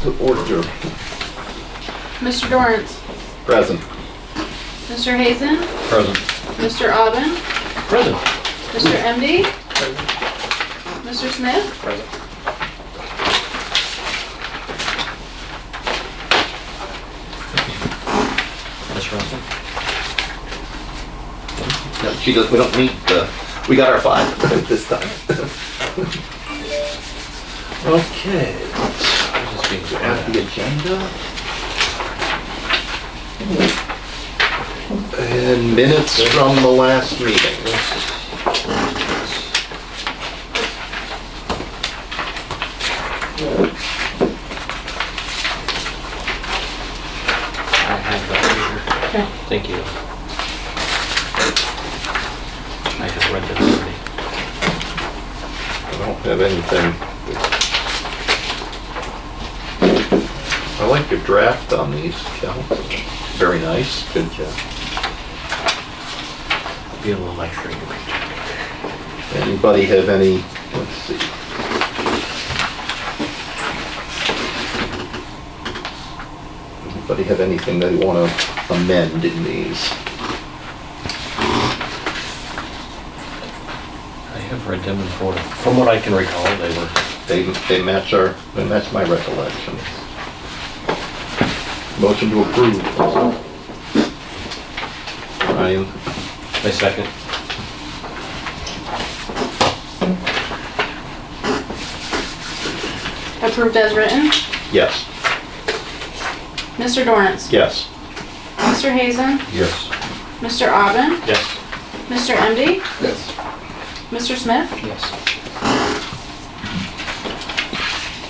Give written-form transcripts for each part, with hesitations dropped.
to order. Mr. Dorrance. Present. Mr. Hazen. Present. Mr. Aubin. Present. Mr. MD. Present. Mr. Smith. Present. Ms. Russell? No, she does, we don't need the, we got our 5 this time. Okay, Just being at the agenda. And minutes from the last meeting. I have that here. Okay. Thank you. I have read this already. I don't have anything. I like your draft on these, Cal. Very nice, good job. Be a little extra. Anybody have any, let's see. Anybody have anything they want to amend in these? I have read them before. From what I can recall, they were. They match my recollection. Motion to approve. Ryan, I second. Approved as written. yes. Mr. Dorrance. Yes. Mr. Hazen. Yes. Mr. Aubin. Yes. Mr. MD. Yes. Mr. Smith. Yes.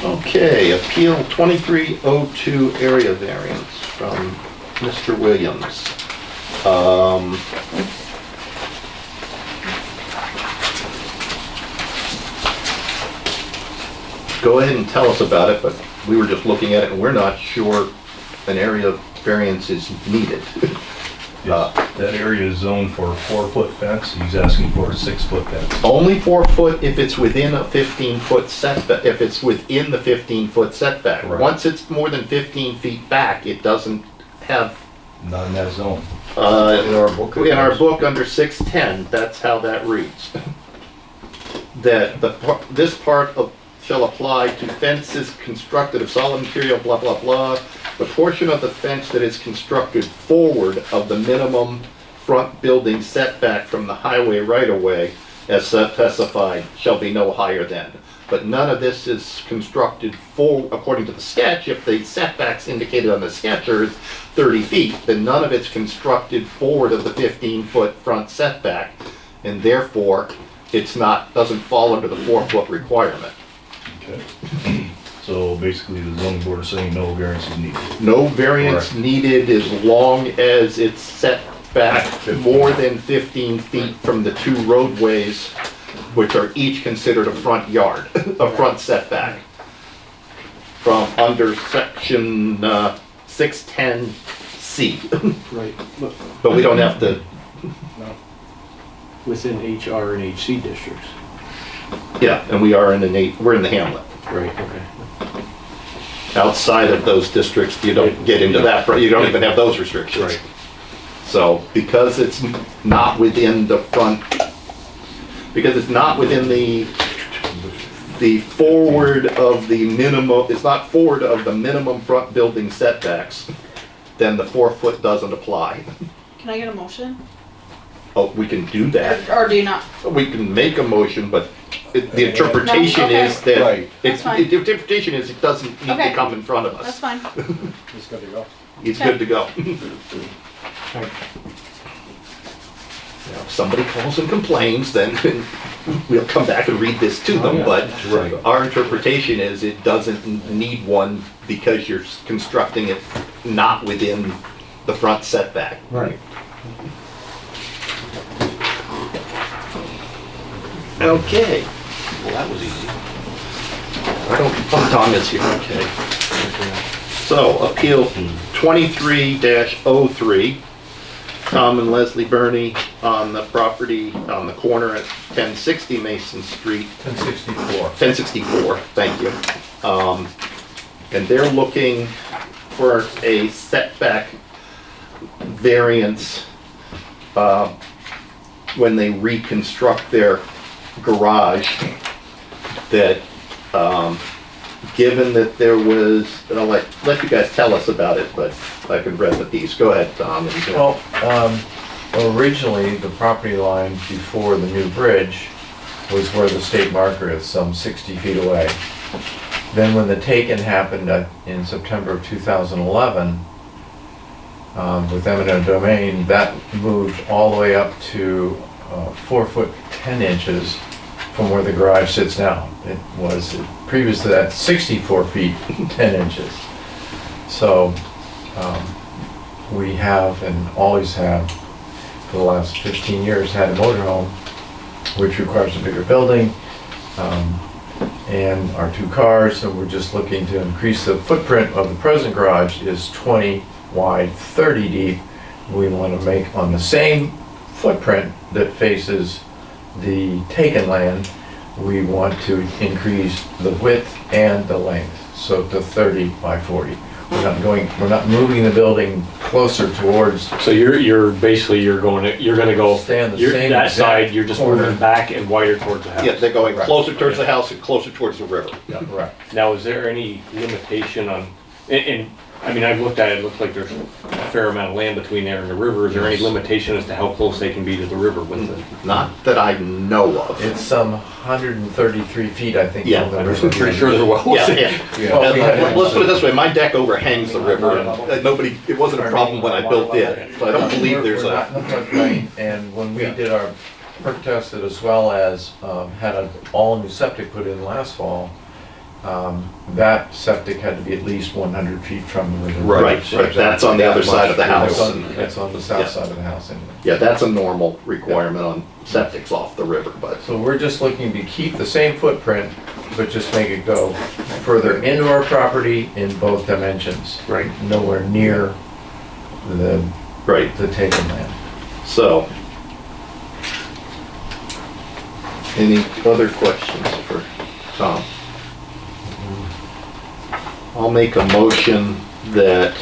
Okay, Appeal 2302 area variance from Mr. Williams. Go ahead and tell us about it, but we were just looking at it and we're not sure an area variance is needed. Yes, that area is zoned for a 4-foot fence, he's asking for a 6-foot fence. Only 4 foot if it's within a 15-foot setback, if it's within the 15-foot setback. Right. Once it's more than 15 feet back, it doesn't have, Not in that zone. in our book under 610, that's how that reads. That this part of shall apply to fences constructed of solid material, blah, blah, blah. The portion of the fence that is constructed forward of the minimum front building setback from the highway right-of-way as specified shall be no higher than. But none of this is constructed according to the sketch. If the setbacks indicated on the sketch are 30 feet, then none of it's constructed forward of the 15-foot front setback, and therefore it's doesn't fall under the 4-foot requirement. Okay. So basically the zoning board is saying no variance is needed. No variance Correct. needed as long as it's set back more than 15 feet from the 2 roadways, which are each considered a front yard, a front setback. From under section 610C. Right, But we don't have to, within HR and HC districts. yeah, and we're in the hamlet. Right, okay. Outside of those districts, you don't get into that, you don't even have those restrictions. Right. So, because it's not within the front, because it's not within the forward of the minimum, it's not forward of the minimum front building setbacks, then the 4-foot doesn't apply. Can I get a motion? Oh, we can do that. Or do you not? We can make a motion, but the interpretation No, okay. is that, Right. That's fine. the interpretation is it doesn't need to Okay. come in front of That's us. fine. It's good to go. It's Okay. good to go. Now, if somebody calls and complains, then we'll come back and read this to them, but Right. our interpretation is it doesn't need one because you're constructing it not within the front setback. Right. Okay. Well, that was easy. Tom is here, okay. So, Appeal 23-03, Tom and Leslie Burney on the property on the corner at 1060 Mason Street. 1064. 1064, thank you. and they're looking for a setback variance when they reconstruct their garage, that given that there was, and I'll let you guys tell us about it, but I can read the piece. Go ahead, Tom. Well, originally, the property line before the new bridge was where the state marker is, some 60 feet away. Then when the take-in happened in September of 2011, with eminent domain, that moved all the way up to 4 foot 10 inches from where the garage sits now. It was previous to that 64 feet 10 inches. So we have and always have for the last 15 years had a motorhome which requires a bigger building and our 2 cars, so we're just looking to increase the footprint of the present garage is 20 wide, 30 deep. We want to make on the same footprint that faces the taken land, we want to increase the width and the length, so to 30 by 40. We're not moving the building closer towards. So you're basically, you're gonna go, Stay on the you're, same that exact side, you're just corner. moving back and wider towards the house. Yeah, they're going Right. closer towards the house and closer towards the river. Yeah, right. Now, is there any limitation on, and, I mean, I've looked at it, it looks like there's a fair amount of land between there and the river. Is there any limitation as to how close they can be to the river with it? Not that I know of. It's some 133 feet, I think, Yeah, from the I'm river. pretty sure they're well Yeah, within. yeah. Well, we had- Let's put it this way, my deck overhangs the river, and nobody, it wasn't a problem when I built it, so I don't believe there's We're a, not in the floodplain, and when we did our perk tested as well as had an all-new septic put in last fall, that septic had to be at least 100 feet from the river. Right, right, that's on the other side of the house. It's on the south Yeah. side of the house anyway. yeah, that's a normal requirement on septics off the river, but, So we're just looking to keep the same footprint, but just make it go further into our property in both dimensions. Right. Nowhere near the right, taken land. so. Any other questions for Tom? I'll make a motion that,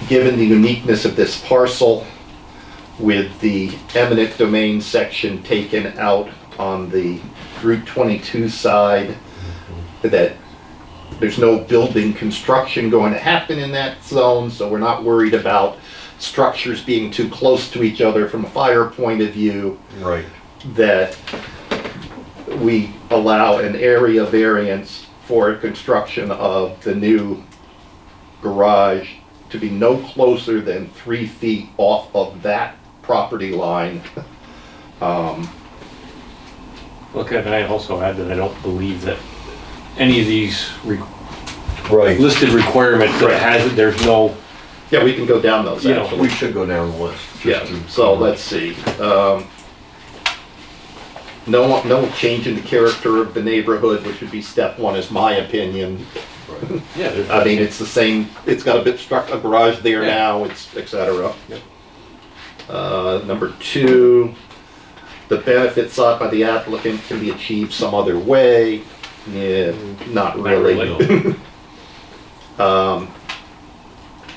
given the uniqueness of this parcel, with the eminent domain section taken out on the Route 22 side, that there's no building construction going to happen in that zone, so we're not worried about structures being too close to each other from a fire point of view, Right. that we allow an area variance for construction of the new garage to be no closer than 3 feet off of that property line. Look, and I also add that I don't believe that any of these Right. listed requirements that has, there's no, Yeah, we can go down those You know, actually. We should go down the list. Yeah, so let's see. No change in the character of the neighborhood, which would be step 1, is my opinion. yeah, there's. I mean, it's the same, it's got a garage there Yeah. now, it's et cetera. Yep. Number 2, the benefit sought by the applicant can be achieved some other way. Yeah, not really.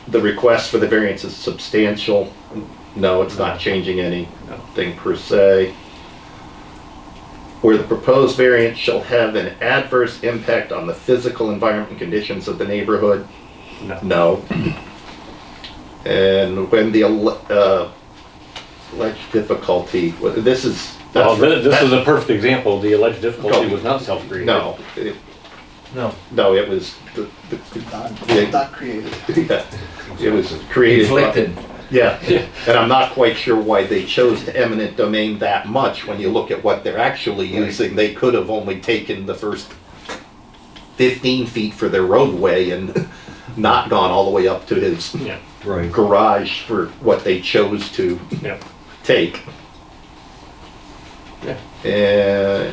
The request for the variance is substantial. No, it's not changing anything per se. Where the proposed variance shall have an adverse impact on the physical environment and conditions of the neighborhood. No. No. And when the alleged difficulty, this is. Well, this is a perfect example. The alleged difficulty was not self-created. No, no, it was Not created. yeah, it was created. Inflicted. Yeah, and I'm not quite sure why they chose to eminent domain that much. When you look at what they're actually using, they could have only taken the first 15 feet for their roadway and not gone all the way up to his Yeah, Right. garage for what they chose to yeah, take. yeah,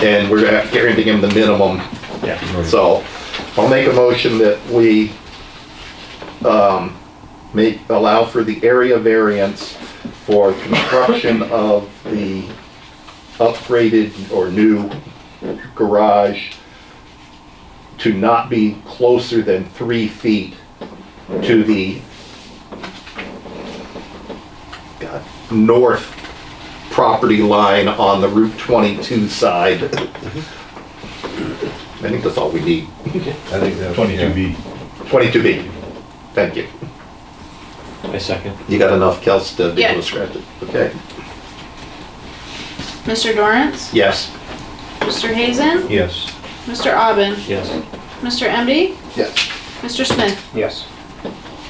And we're guaranteeing him the minimum. yeah. So I'll make a motion that we allow for the area variance for construction of the upgraded or new garage to not be closer than 3 feet to the north property line on the Route 22 side. I think that's all we need. I think that's. 22B. 22B. Thank you. I second. You got enough, Kels, to be able Yeah. to scratch it? Okay. Mr. Dorrance? Yes. Mr. Hazen? Yes. Mr. Aubin? Yes. Mr. Emdy? Yes. Mr. Smith? Yes.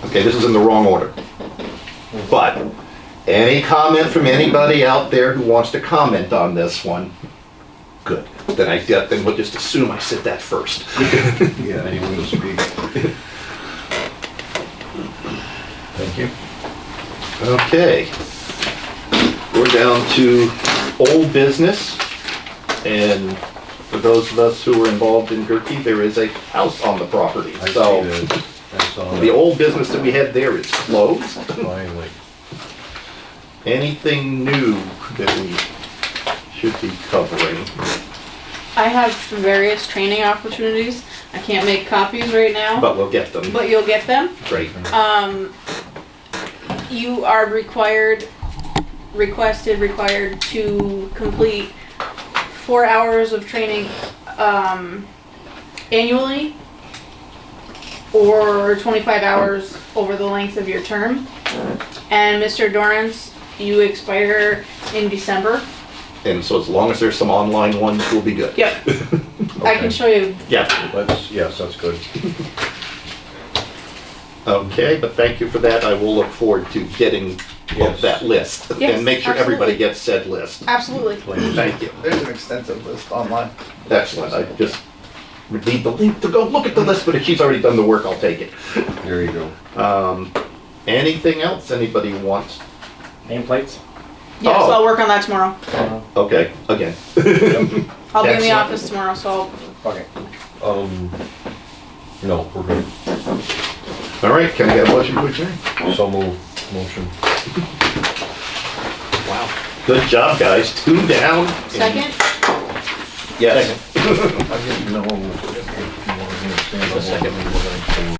Okay, this is in the wrong order. But any comment from anybody out there who wants to comment on this one? Good. Then we'll just assume I said that first. Yeah, anyone to speak. Thank you. Okay. We're down to old business. And for those of us who were involved in Gerke, there is a house on the property. I see So that. I saw the that. old business that we had there is closed. Finally. Anything new that we should be covering? I have various training opportunities. I can't make copies right now, But we'll get them. but you'll get them. Great. You are required to complete 4 hours of training, annually, or 25 hours over the length of your term. And Mr. Dorrance, you expire in December. And so as long as there's some online ones, we'll be good. Yep. I can show you. Yeah. Yes, that's good. Okay, but thank you for that. I will look forward to getting Yes. that list. Yes, And make sure everybody absolutely. gets said list. Absolutely. Thank you. There's an extensive list online. Excellent. I just need the link to go look at the list, but if she's already done the work, I'll take it. There you go. Anything else anybody wants? Nameplates? Yes, Oh. I'll work on that tomorrow. Okay, again. I'll be in Excellent. the office tomorrow, so Okay. No, we're good. All right, can I get a motion to adjourn? So move. Motion. Wow. Good job, guys. 2 down. and- second. Yes. I didn't know. If you want to stand up. Second.